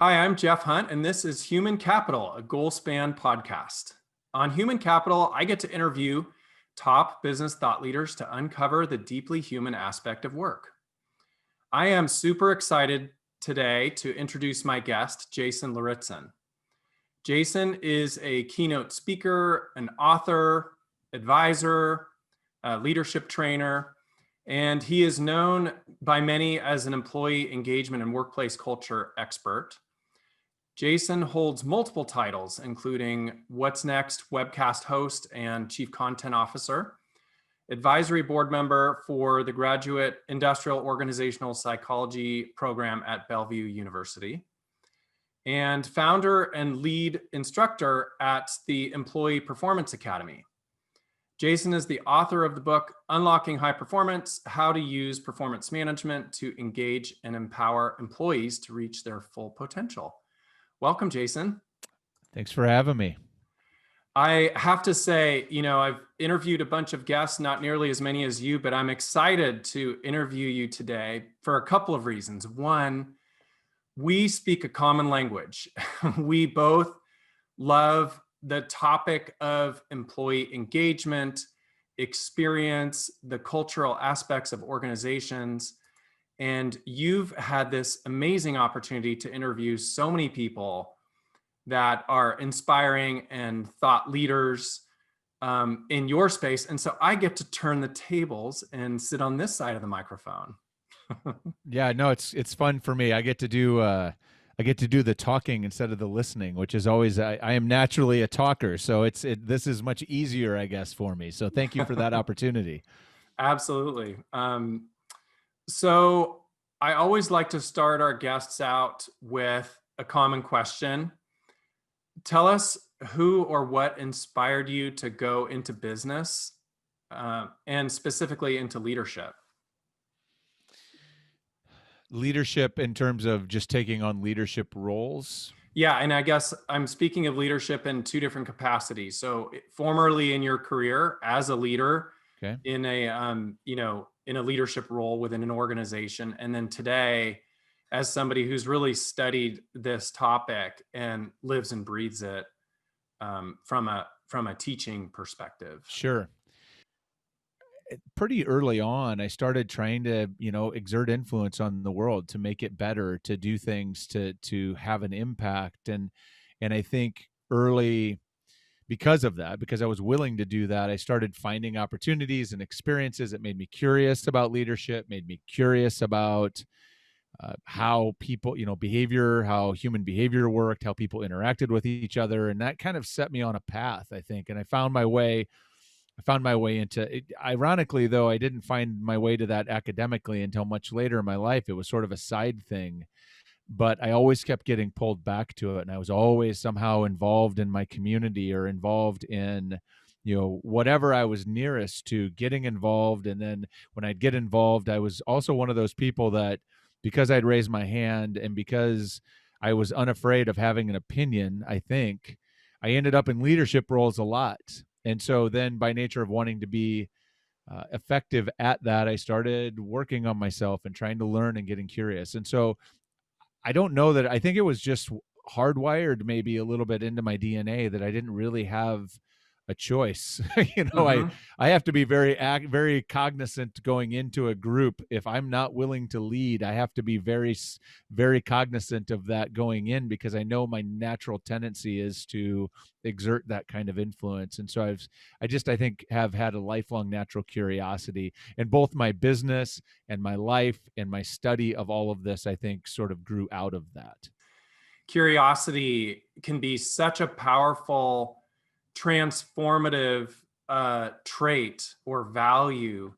Hi, I'm Jeff Hunt, and this is Human Capital, a goal span podcast. On Human Capital, I get to interview top business thought leaders to uncover the deeply human aspect of work. I am super excited today to introduce my guest, Jason Lauritsen. Jason is a keynote speaker, an author, advisor, a leadership trainer, and he is known by many as an employee engagement and workplace culture expert. Jason holds multiple titles, including What's Next Webcast host and chief content officer, advisory board member for the graduate industrial organizational psychology program at Bellevue University, and founder and lead instructor at the Employee Performance Academy. Jason is the author of the book, Unlocking High Performance: How to Use Performance Management to Engage and Empower Employees to Reach Their Full Potential. Welcome, Jason. Thanks for having me. I have to say, I've interviewed a bunch of guests, not nearly as many as you, but I'm excited to interview you today for a couple of reasons. One, we speak a common language. We both love the topic of employee engagement, experience, the cultural aspects of organizations. And you've had this amazing opportunity to interview so many people that are inspiring and thought leaders in your space. And so I get to turn the tables and sit on this side of the microphone. Yeah, no, it's fun for me. I get to do the talking instead of the listening, which is always I am naturally a talker, so this is much easier, I guess, for me. So thank you for that opportunity. Absolutely. So I always like to start our guests out with a common question. Tell us who or what inspired you to go into business and specifically into leadership. Leadership in terms of just taking on leadership roles? Yeah, and I guess I'm speaking of leadership in two different capacities. So formerly in your career as a leader, okay, in a in a leadership role within an organization, and then today as somebody who's really studied this topic and lives and breathes it from a teaching perspective. Sure. Pretty early on, I started trying to, exert influence on the world, to make it better, to do things, to have an impact. And I think early, because of that, because I was willing to do that, I started finding opportunities and experiences that made me curious about leadership, made me curious about how people, behavior, how human behavior worked, how people interacted with each other. And that kind of set me on a path, I think. And I found my way into it. Ironically, though, I didn't find my way to that academically until much later in my life. It was sort of a side thing, but I always kept getting pulled back to it. And I was always somehow involved in my community or involved in, whatever I was nearest to getting involved. And then when I'd get involved, I was also one of those people that, because I'd raised my hand and because I was unafraid of having an opinion, I think I ended up in leadership roles a lot. And so then, by nature of wanting to be effective at that, I started working on myself and trying to learn and getting curious. And so I don't know that, I think it was just hardwired maybe a little bit into my DNA that I didn't really have a choice. Mm-hmm. I have to be very cognizant going into a group. If I'm not willing to lead, I have to be very, very cognizant of that going in, because I know my natural tendency is to exert that kind of influence. And so I think have had a lifelong natural curiosity, and both my business and my life and my study of all of this, I think, sort of grew out of that. Curiosity can be such a powerful transformative trait or value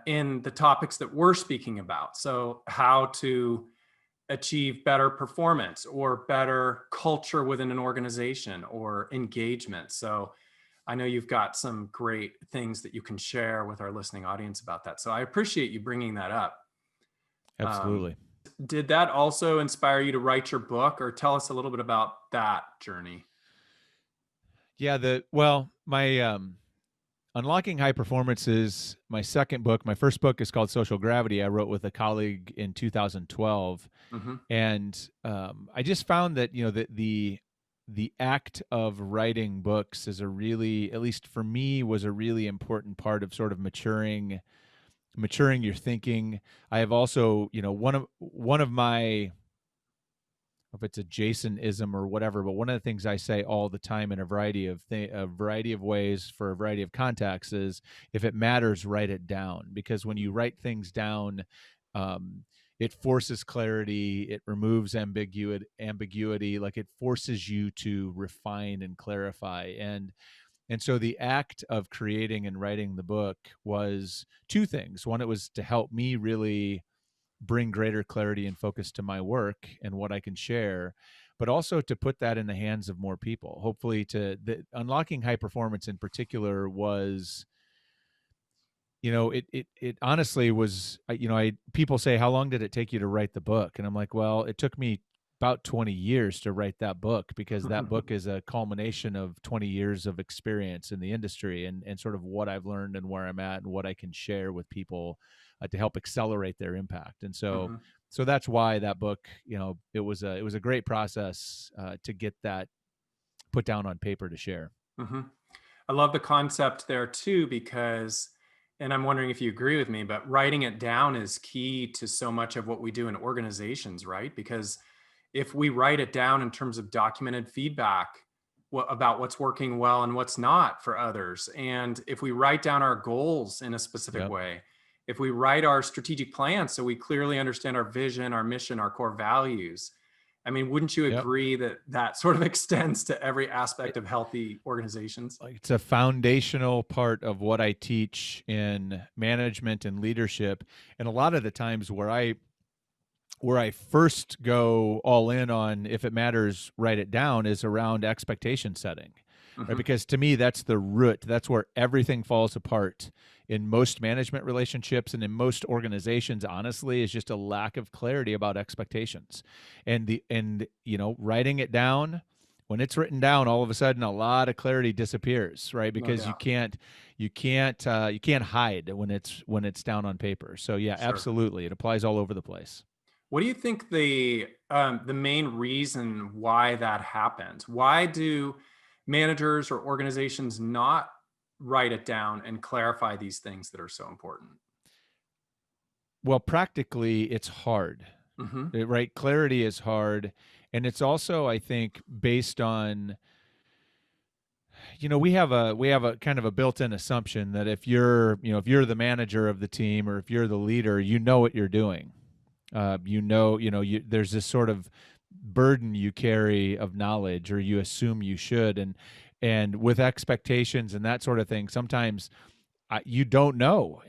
in the topics that we're speaking about. So how to achieve better performance or better culture within an organization or engagement. So I know you've got some great things that you can share with our listening audience about that. So I appreciate you bringing that up. Absolutely. Did that also inspire you to write your book, or tell us a little bit about that journey? Yeah, Unlocking High Performance is my second book. My first book is called Social Gravity. I wrote with a colleague in 2012, Mm-hmm. and I just found that the act of writing books is a really, at least for me, was a really important part of sort of maturing your thinking. I have also, one of my, if it's a Jason-ism or whatever, but one of the things I say all the time in a variety of ways for a variety of contexts is, if it matters, write it down. Because when you write things down, it forces clarity, it removes ambiguity, like it forces you to refine and clarify. And so the act of creating and writing the book was two things. One, it was to help me really bring greater clarity and focus to my work and what I can share, but also to put that in the hands of more people. Hopefully, unlocking high performance in particular was, it honestly was, people say, how long did it take you to write the book? And I'm like, well, it took me about 20 years to write that book, because that book is a culmination of 20 years of experience in the industry, and sort of what I've learned and where I'm at and what I can share with people to help accelerate their impact. And so, Mm-hmm. so that's why that book, it was a great process to get that put down on paper to share. Mm-hmm. I love the concept there too, because, and I'm wondering if you agree with me, but writing it down is key to so much of what we do in organizations, right? Because if we write it down in terms of documented feedback about what's working well and what's not for others, and if we write down our goals in a specific Yep. way, if we write our strategic plan so we clearly understand our vision, our mission, our core values, I mean, wouldn't you Yep. agree that that sort of extends to every aspect of healthy organizations? Like, it's a foundational part of what I teach in management and leadership. And a lot of the times where I first go all in on, if it matters, write it down, is around expectation setting, right? Mm-hmm. Because to me, that's the root. That's where everything falls apart in most management relationships and in most organizations, honestly, is just a lack of clarity about expectations. And writing it down, when it's written down, all of a sudden a lot of clarity disappears, right? No Because you doubt. can't hide when it's down on paper. So yeah, Sure. absolutely, it applies all over the place. What do you think the main reason why that happens? Why do managers or organizations not write it down and clarify these things that are so important? Well, practically, it's hard, Mm-hmm. right? Clarity is hard. And it's also, I think, based on, we have a kind of a built-in assumption that if you're the manager of the team, or if you're the leader, you know what you're doing. There's this sort of burden you carry of knowledge, or you assume you should. And with expectations and that sort of thing, sometimes you don't know,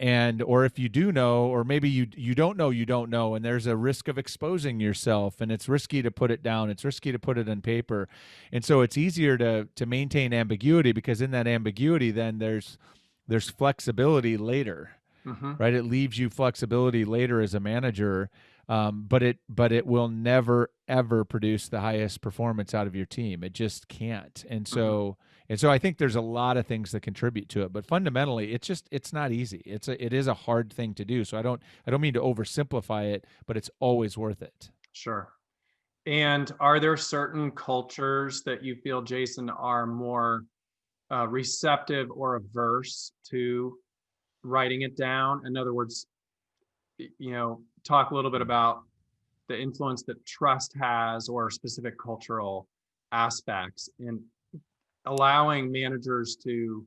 or if you do know, or maybe you don't know, and there's a risk of exposing yourself, and it's risky to put it down, it's risky to put it on paper. And so it's easier to maintain ambiguity, because in that ambiguity, then there's flexibility later, Mm-hmm. right? It leaves you flexibility later as a manager, but it will never ever produce the highest performance out of your team. It just can't. And Mm-hmm. so I think there's a lot of things that contribute to it, but fundamentally, it's not easy. It is a hard thing to do. So I don't mean to oversimplify it, but it's always worth it. Sure. And are there certain cultures that you feel, Jason, are more receptive or averse to writing it down? In other words, talk a little bit about the influence that trust has, or specific cultural aspects in allowing managers to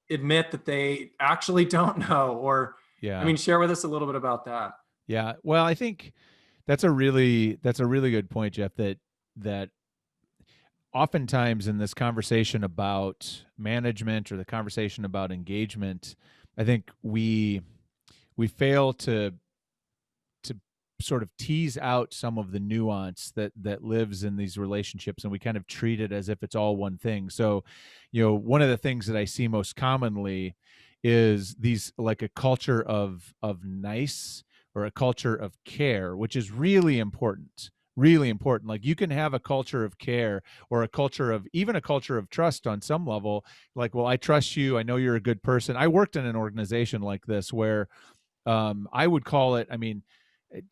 admit that they actually don't know, or, I Yeah. mean, share with us a little bit about that. Yeah. Well, I think that's a really good point, Jeff, that oftentimes in this conversation about management, or the conversation about engagement, I think we fail to sort of tease out some of the nuance that lives in these relationships, and we kind of treat it as if it's all one thing. So, one of the things that I see most commonly is these, like, a culture of nice, or a culture of care, which is really important, really important. Like you can have a culture of care or even a culture of trust on some level. Like, well, I trust you. I know you're a good person. I worked in an organization like this where I would call it, I mean,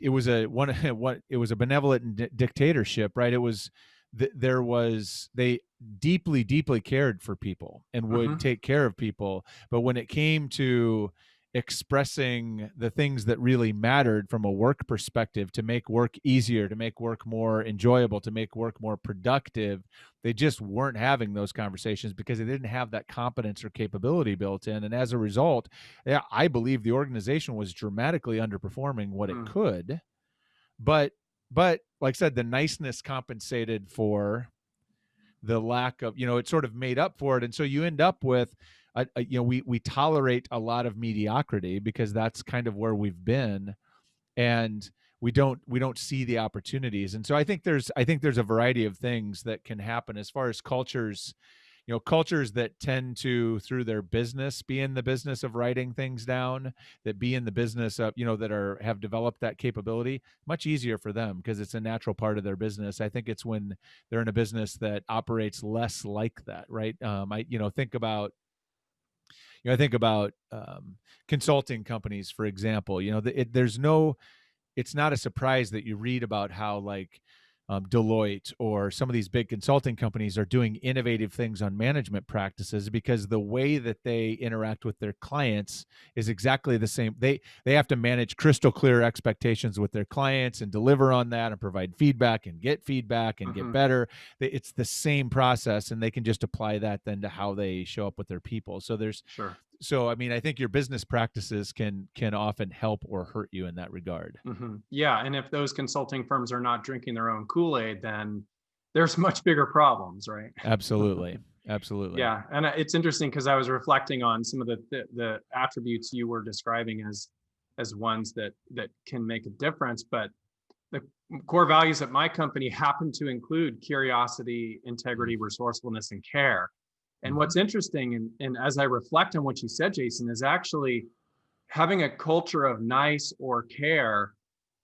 it was a one what it was a benevolent dictatorship, right? It was there was they deeply cared for people and would Hmm. take care of people, but when it came to expressing the things that really mattered from a work perspective, to make work easier, to make work more enjoyable, to make work more productive, they just weren't having those conversations because they didn't have that competence or capability built in. And as a result, yeah, I believe the organization was dramatically underperforming what it Mm. could. But like I said, the niceness compensated for the lack of, it sort of made up for it. And so you end up with we tolerate a lot of mediocrity because that's kind of where we've been, and we don't see the opportunities. And so I think there's a variety of things that can happen as far as cultures, cultures that tend to, through their business, be in the business of writing things down, that be in the business of, that have developed that capability, much easier for them because it's a natural part of their business. I think it's when they're in a business that operates less like that, right? I think about consulting companies, for example. It's not a surprise that you read about how, like, Deloitte or some of these big consulting companies are doing innovative things on management practices, because the way that they interact with their clients is exactly the same. They have to manage crystal clear expectations with their clients and deliver on that and provide feedback and get Hmm. better. It's the same process, and they can just apply that then to how they show up with their people. Sure. So I mean, I think your business practices can often help or hurt you in that regard. Hmm. Yeah. And if those consulting firms are not drinking their own Kool-Aid, then there's much bigger problems, right? Absolutely. Absolutely. Yeah. And it's interesting because I was reflecting on some of the attributes you were describing as ones that can make a difference. But the core values at my company happen to include curiosity, integrity, resourcefulness, and care. And Mm-hmm. what's interesting, and as I reflect on what you said, Jason, is actually having a culture of nice or care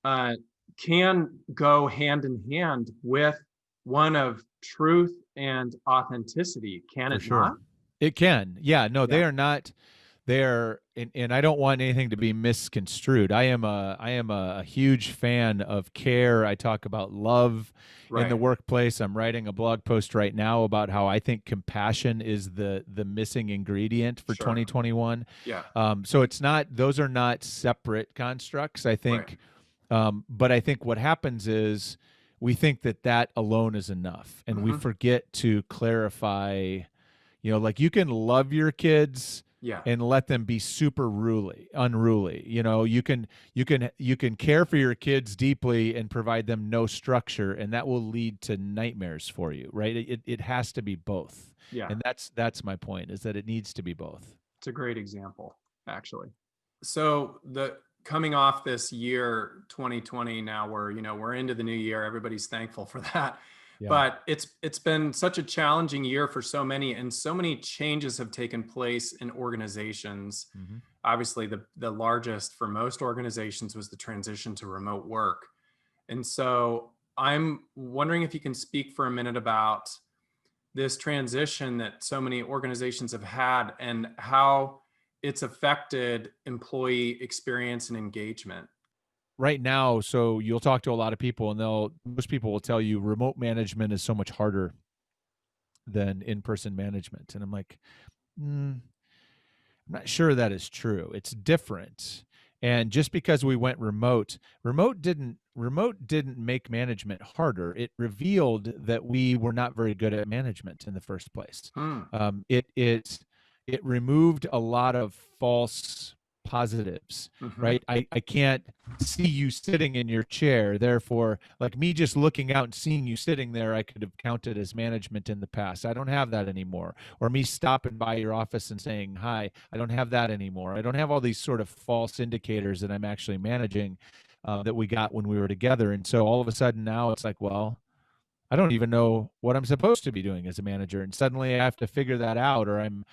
uh, can go hand in hand with one of truth and authenticity, can For it sure. not? It can. Yeah, no, Yeah. they are not. They're and I don't want anything to be misconstrued. I am a huge fan of care. I talk about love in the Right. workplace. I'm writing a blog post right now about how I think compassion is the missing ingredient for Sure. 2021. Yeah. So it's not; those are not separate constructs. I Right. think, but I think what happens is we think that alone is enough, and we Hmm. forget to clarify. Like, you can love your kids Yeah. and let them be super unruly. You can care for your kids deeply and provide them no structure, and that will lead to nightmares for you, right? It has to be both. Yeah. And that's my point, is that it needs to be both. It's a great example, actually. So the coming off this year 2020, now we're into the new year, everybody's thankful for that, Yeah. but it's been such a challenging year for so many, and so many changes have taken place in organizations. Hmm. Obviously the largest for most organizations was the transition to remote work. And so I'm wondering if you can speak for a minute about this transition that so many organizations have had and how it's affected employee experience and engagement. Right now, so you'll talk to a lot of people, and most people will tell you remote management is so much harder than in-person management. And I'm like, I'm not sure that is true. It's different. And just because we went remote didn't make management harder. It revealed that we were not very good at management in the first place. Hmm. It removed a lot of false positives, Hmm. right? I can't see you sitting in your chair. Therefore, like, me just looking out and seeing you sitting there, I could have counted as management in the past. I don't have that anymore. Or me stopping by your office and saying hi, I don't have that anymore. I don't have all these sort of false indicators that I'm actually managing, that we got when we were together. And so all of a sudden now it's like, well, I don't even know what I'm supposed to be doing as a manager, and suddenly I have to figure that out, or I'm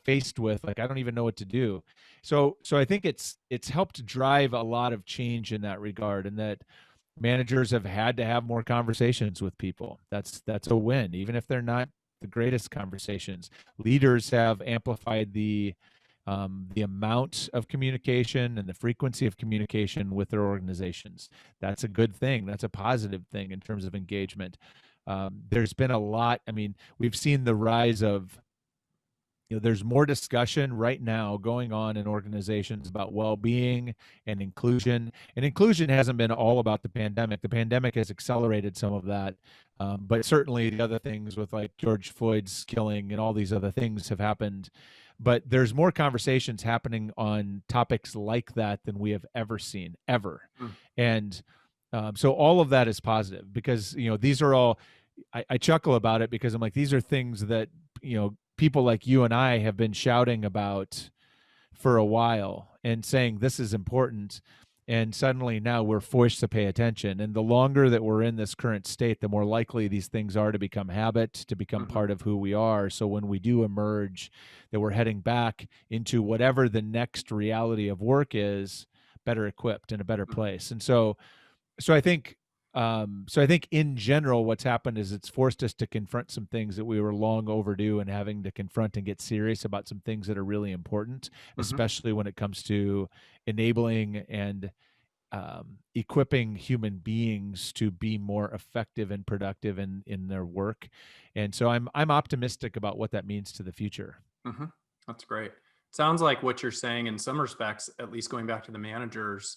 faced with, like, I don't even know what to do. So I think it's helped drive a lot of change in that regard, and that Managers have had to have more conversations with people. That's a win, even if they're not the greatest conversations. Leaders have amplified the amount of communication and the frequency of communication with their organizations. That's a good thing. That's a positive thing in terms of engagement. There's been a lot. I mean, we've seen the rise of, there's more discussion right now going on in organizations about well-being and inclusion. And inclusion hasn't been all about the pandemic. The pandemic has accelerated some of that. But certainly the other things with like George Floyd's killing and all these other things have happened. But there's more conversations happening on topics like that than we have ever seen, ever. Mm. And so all of that is positive because, these are all, I chuckle about it because I'm like, these are things that, people like you and I have been shouting about for a while and saying this is important. And suddenly now we're forced to pay attention. And the longer that we're in this current state, the more likely these things are to become habit, to become part of who we are. So when we do emerge, that we're heading back into whatever the next reality of work is, better equipped in a better place. And so I think in general, what's happened is it's forced us to confront some things that we were long overdue and having to confront and get serious about some things that are really important, especially when it comes to enabling and equipping human beings to be more effective and productive in their work. And so I'm optimistic about what that means to the future. That's great. Sounds like what you're saying in some respects, at least going back to the managers,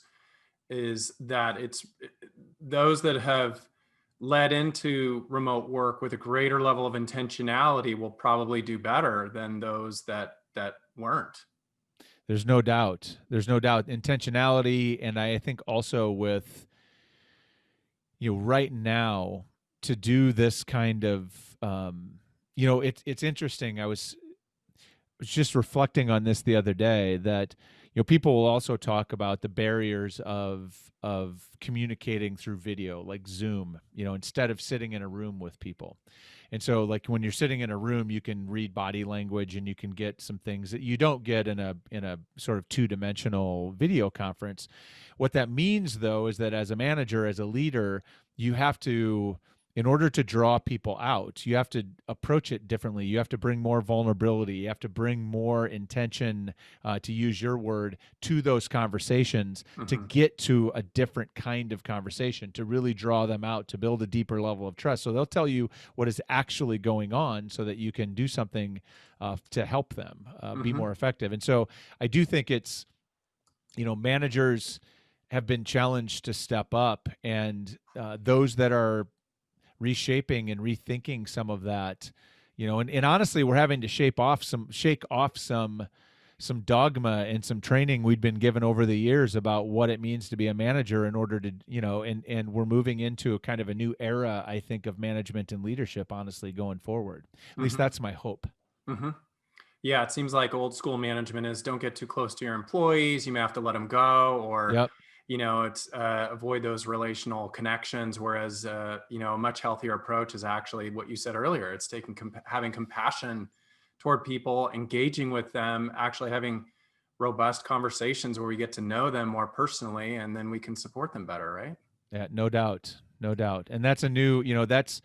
is that it's those that have led into remote work with a greater level of intentionality will probably do better than those that weren't. There's no doubt. Intentionality, and I think also with right now to do this kind of it's interesting. I was just reflecting on this the other day that people will also talk about the barriers of communicating through video, like Zoom, instead of sitting in a room with people. And so like when you're sitting in a room, you can read body language and you can get some things that you don't get in a sort of two-dimensional video conference. What that means though is that as a manager, as a leader, you have to, in order to draw people out, you have to approach it differently. You have to bring more vulnerability. You have to bring more intention, to use your word, to those conversations to get to a different kind of conversation, to really draw them out, to build a deeper level of trust. So they'll tell you what is actually going on so that you can do something to help them be more effective. And so I do think it's, managers have been challenged to step up, and those that are reshaping and rethinking some of that, and honestly, we're having to shake off some dogma and some training we'd been given over the years about what it means to be a manager in order to, and we're moving into a kind of a new era, I think, of management and leadership, honestly, going forward. At least that's my hope. Yeah, it seems like old school management is don't get too close to your employees. You may have to let them go, or it's avoid those relational connections. Whereas, a much healthier approach is actually what you said earlier. It's having compassion toward people, engaging with them, actually having robust conversations where we get to know them more personally, and then we can support them better, right? Yeah, no doubt. And that's a new, that's,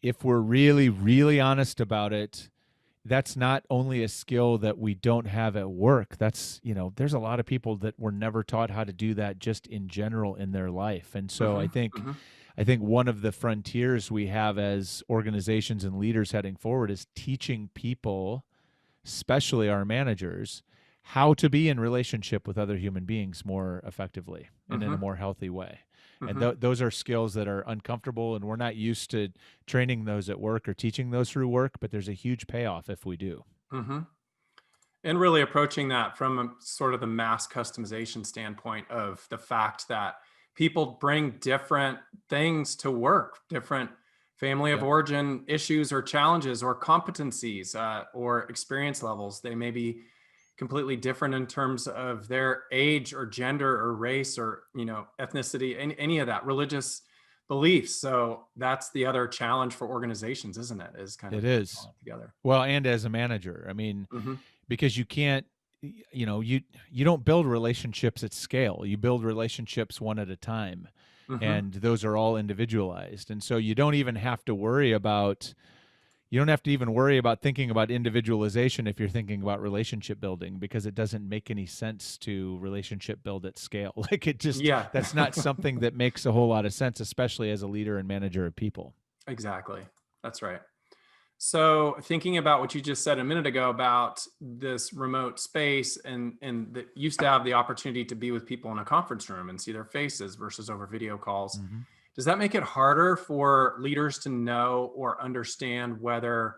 if we're really, really honest about it, that's not only a skill that we don't have at work. That's, there's a lot of people that were never taught how to do that just in general in their life. And so I think one of the frontiers we have as organizations and leaders heading forward is teaching people, especially our managers, how to be in relationship with other human beings more effectively and in a more healthy way. And those are skills that are uncomfortable, and we're not used to training those at work or teaching those through work, but there's a huge payoff if we do. And really approaching that from a sort of the mass customization standpoint of the fact that people bring different things to work, different family of origin issues or challenges or competencies or experience levels. They may be completely different in terms of their age or gender or race or, ethnicity, any of that, religious beliefs. So that's the other challenge for organizations, isn't it? Is kind of it is together. Well, and as a manager, I mean, because you can't, you don't build relationships at scale. You build relationships one at a time. Mm-hmm. and those are all individualized. And so you don't even have to worry about thinking about individualization if you're thinking about relationship building, because it doesn't make any sense to relationship build at scale. Like Yeah. that's not something that makes a whole lot of sense, especially as a leader and manager of people. Exactly. That's right. So thinking about what you just said a minute ago about this remote space and that used to have the opportunity to be with people in a conference room and see their faces versus over video calls. Mm-hmm. Does that make it harder for leaders to know or understand whether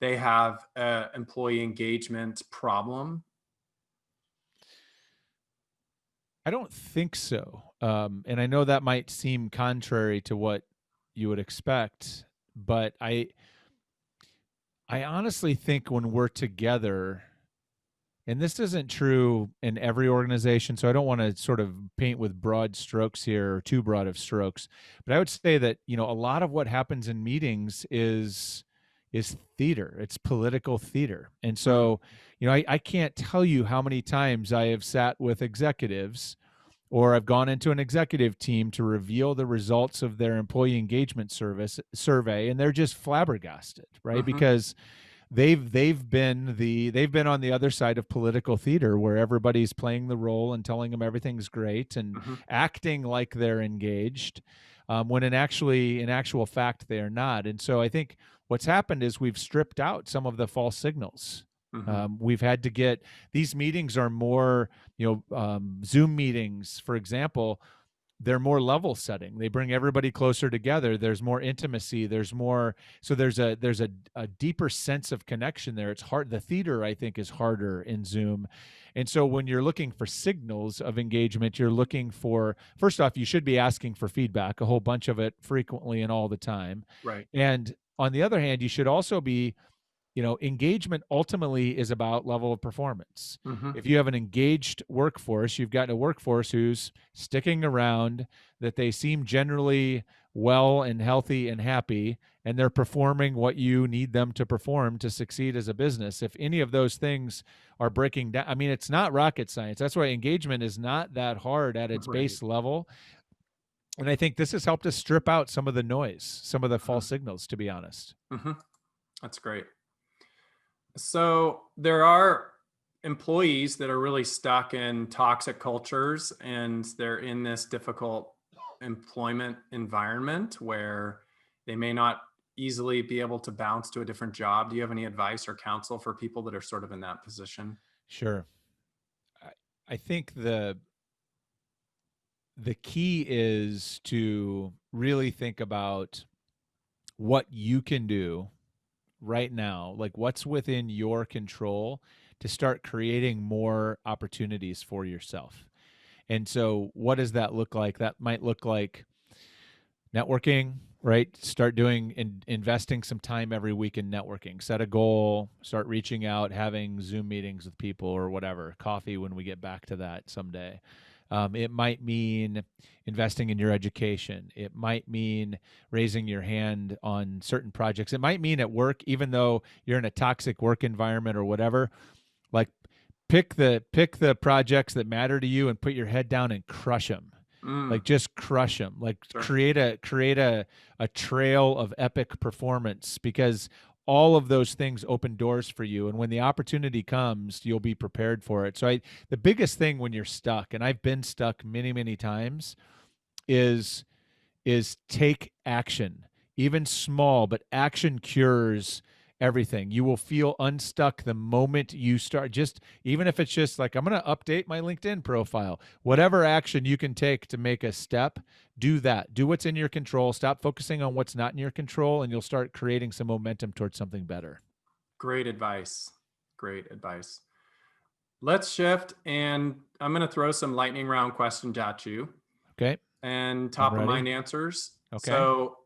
they have an employee engagement problem? I don't think so. And I know that might seem contrary to what you would expect, but I honestly think when we're together, and this isn't true in every organization, so I don't want to sort of paint with broad strokes here, or too broad of strokes, but I would say that, a lot of what happens in meetings is theater. It's political theater. And Mm, so, I can't tell you how many times I have sat with executives, or I've gone into an executive team to reveal the results of their employee engagement survey, and they're just flabbergasted, right? mm-hmm, Because they've been on the other side of political theater, where everybody's playing the role and telling them everything's great and mm-hmm, acting like they're engaged, when in actual fact they are not. And so I think what's happened is we've stripped out some of the false signals. mm-hmm. We've had to get these meetings are more, Zoom meetings, for example, they're more level setting. They bring everybody closer together. There's more intimacy. There's a deeper sense of connection there. It's hard. The theater, I think, is harder in Zoom. And so when you're looking for signals of engagement, you're looking for, first off, you should be asking for feedback, a whole bunch of it frequently and all the time. Right. And on the other hand, you should also be, engagement ultimately is about level of performance. Mm-hmm. If you have an engaged workforce, you've got a workforce who's sticking around, that they seem generally well and healthy and happy, and they're performing what you need them to perform to succeed as a business. If any of those things are breaking down, I mean, it's not rocket science. That's why engagement is not that hard at its Right. base level. And I think this has helped us strip out some of the noise, some of the Mm-hmm. false signals, to be honest. Mm-hmm. That's great. So there are employees that are really stuck in toxic cultures and they're in this difficult employment environment where they may not easily be able to bounce to a different job. Do you have any advice or counsel for people that are sort of in that position? Sure. I think the key is to really think about what you can do right now, like what's within your control to start creating more opportunities for yourself. And so what does that look like? That might look like networking, right? Start doing investing some time every week in networking. Set a goal, start reaching out, having Zoom meetings with people or whatever, coffee when we get back to that someday. It might mean investing in your education. It might mean raising your hand on certain projects. It might mean at work, even though you're in a toxic work environment or whatever, like pick the projects that matter to you and put your head down and crush them. Mm, Like just crush them. Like sure. create a trail of epic performance, because all of those things open doors for you, and when the opportunity comes, you'll be prepared for it. So the biggest thing when you're stuck, and I've been stuck many times, is take action, even small, but action cures everything. You will feel unstuck the moment you start. Just even if it's just like, I'm going to update my LinkedIn profile, whatever action you can take to make a step, do that. Do what's in your control. Stop focusing on what's not in your control, and you'll start creating some momentum towards something better. Great advice. Great advice. Let's shift, and I'm going to throw some lightning round questions at you Okay. and I'm top of ready. mind answers. Okay. So,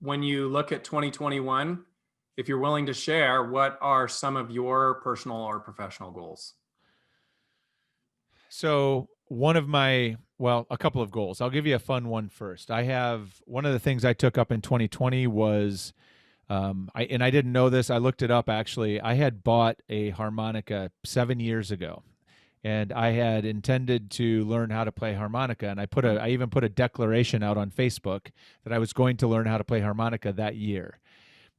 when you look at 2021, if you're willing to share, what are some of your personal or professional goals? So a couple of goals. I'll give you a fun one first. I have one of the things I took up in 2020 was, I didn't know this. I looked it up actually. I had bought a harmonica 7 years ago, and I had intended to learn how to play harmonica, and I even put a declaration out on Facebook that I was going to learn how to play harmonica that year.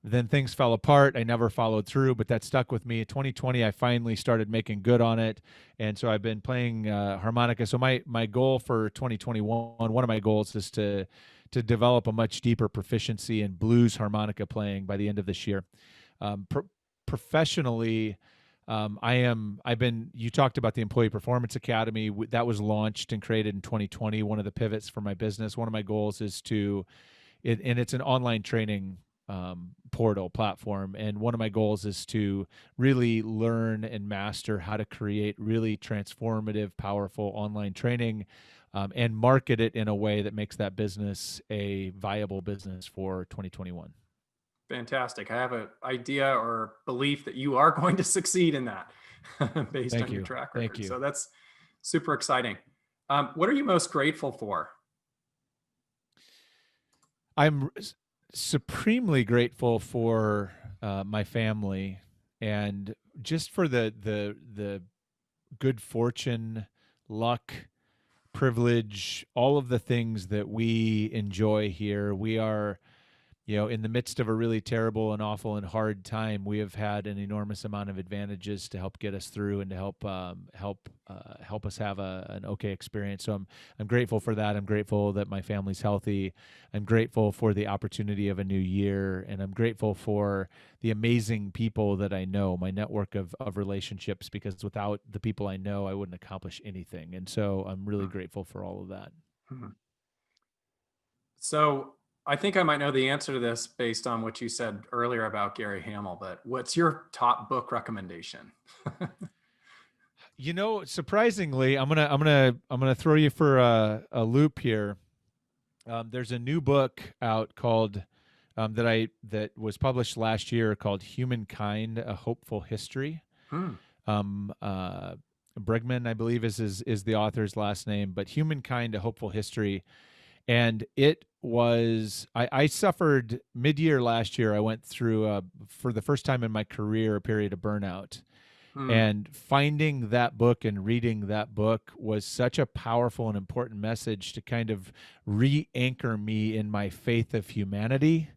Then things fell apart. I never followed through, but that stuck with me. In 2020, I finally started making good on it, and so I've been playing harmonica. So my goal for 2021, one of my goals is to develop a much deeper proficiency in blues harmonica playing by the end of this year. Professionally, you talked about the Employee Performance Academy. That was launched and created in 2020. One of the pivots for my business. One of my goals is and it's an online training portal platform. And one of my goals is to really learn and master how to create really transformative, powerful online training, and market it in a way that makes that business a viable business for 2021. Fantastic. I have an idea or belief that you are going to succeed in that based on your track record. Thank you. So that's super exciting. What are you most grateful for? I'm supremely grateful for my family, and just for the good fortune, luck, privilege, all of the things that we enjoy here. We are, in the midst of a really terrible and awful and hard time, we have had an enormous amount of advantages to help get us through and to help us have an okay experience. So I'm grateful for that. I'm grateful that my family's healthy. I'm grateful for the opportunity of a new year, and I'm grateful for the amazing people that I know, my network of relationships, because without the people I know, I wouldn't accomplish anything. And so I'm really grateful for all of that. So I think I might know the answer to this based on what you said earlier about Gary Hamel, but what's your top book recommendation? Surprisingly, I'm gonna throw you for a loop here. There's a new book out called that was published last year called "Humankind: A Hopeful History." Bregman, I believe, is the author's last name, but "Humankind: A Hopeful History." And it was, I suffered mid-year last year. I went through, for the first time in my career, a period of burnout. And finding that book and reading that book was such a powerful and important message to kind of re-anchor me in my faith of humanity,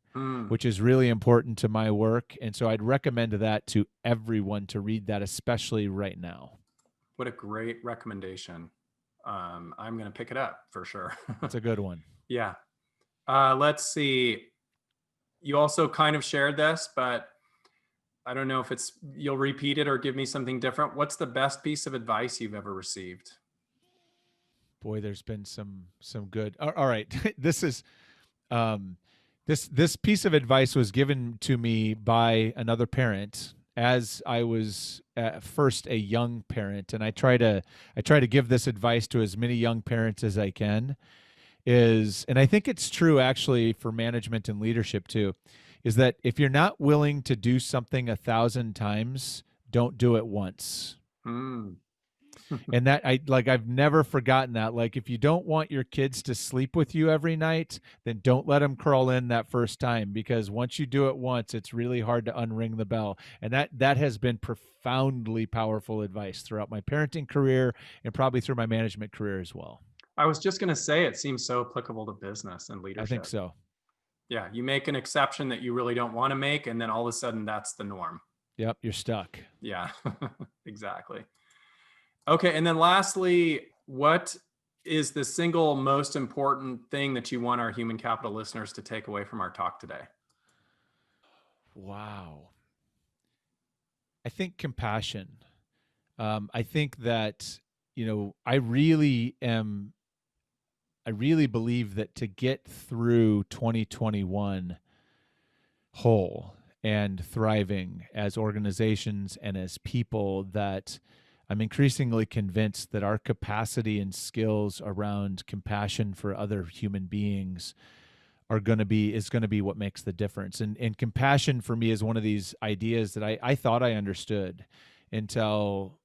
which is really important to my work. And so I'd recommend that to everyone to read that, especially right now. What a great recommendation. I'm going to pick it up for sure. It's a good one. Yeah. Let's see. You also kind of shared this, but I don't know if you'll repeat it or give me something different. What's the best piece of advice you've ever received? Boy, there's been some good. All right. This is, this piece of advice was given to me by another parent as I was at first a young parent, and I try to give this advice to as many young parents as I can, and I think it's true actually for management and leadership too, is that if you're not willing to do something 1,000 times, don't do it once. And that I've never forgotten that. Like, if you don't want your kids to sleep with you every night, then don't let them crawl in that first time, because once you do it once, it's really hard to unring the bell. And that has been profoundly powerful advice throughout my parenting career and probably through my management career as well. I was just going to say, it seems so applicable to business and leadership. I think so. Yeah. You make an exception that you really don't want to make, and then all of a sudden that's the norm. Yep. You're stuck. Yeah, exactly. Okay. And then lastly, what is the single most important thing that you want our human capital listeners to take away from our talk today? Wow. I think compassion. I think that, I really believe that to get through 2021 whole and thriving as organizations and as people, that I'm increasingly convinced that our capacity and skills around compassion for other human beings is going to be what makes the difference. And compassion for me is one of these ideas that I thought I understood until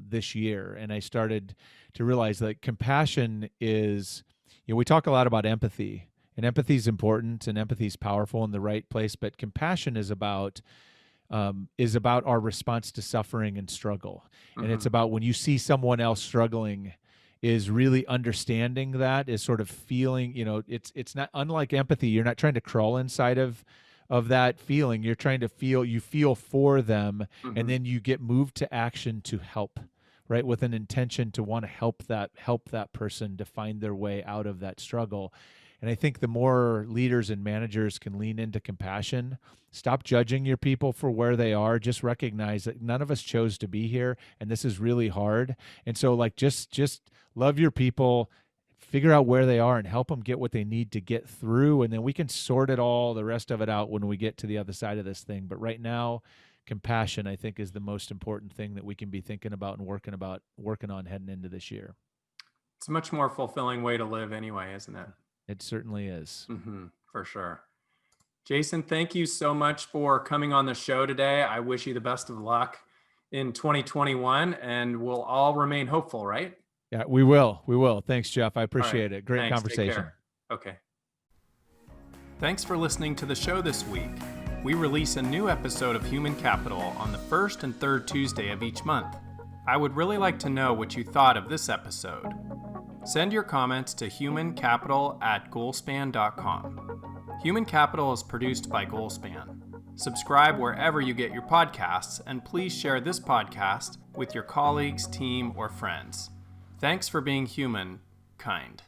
this year. And I started to realize that compassion is, we talk a lot about empathy, and empathy is important and empathy is powerful in the right place, but compassion is about is about our response to suffering and struggle. And it's Mhm. about when you see someone else struggling, is really understanding that, is sort of feeling, it's not unlike empathy. You're not trying to crawl inside of that feeling. You're trying to you feel for them, and Mhm. then you get moved to action to help, right? With an intention to want to help that person to find their way out of that struggle. And I think the more leaders and managers can lean into compassion, stop judging your people for where they are, just recognize that none of us chose to be here, and this is really hard. And so, like, just love your people, figure out where they are, and help them get what they need to get through. And then we can sort it all, the rest of it, out when we get to the other side of this thing. But right now, compassion, I think, is the most important thing that we can be thinking about and working on heading into this year. It's a much more fulfilling way to live anyway, isn't it? It certainly is. For sure. Jason, thank you so much for coming on the show today. I wish you the best of luck in 2021, and we'll all remain hopeful, right? Yeah, we will. We will. Thanks, Jeff. I All right. appreciate it. Great Thanks. conversation. Take care. Okay. Thanks for listening to the show this week. We release a new episode of Human Capital on the first and third Tuesday of each month. I would really like to know what you thought of this episode. Send your comments to humancapital@goalspan.com. Human Capital is produced by Goalspan. Subscribe wherever you get your podcasts, and please share this podcast with your colleagues, team, or friends. Thanks for being human, kind.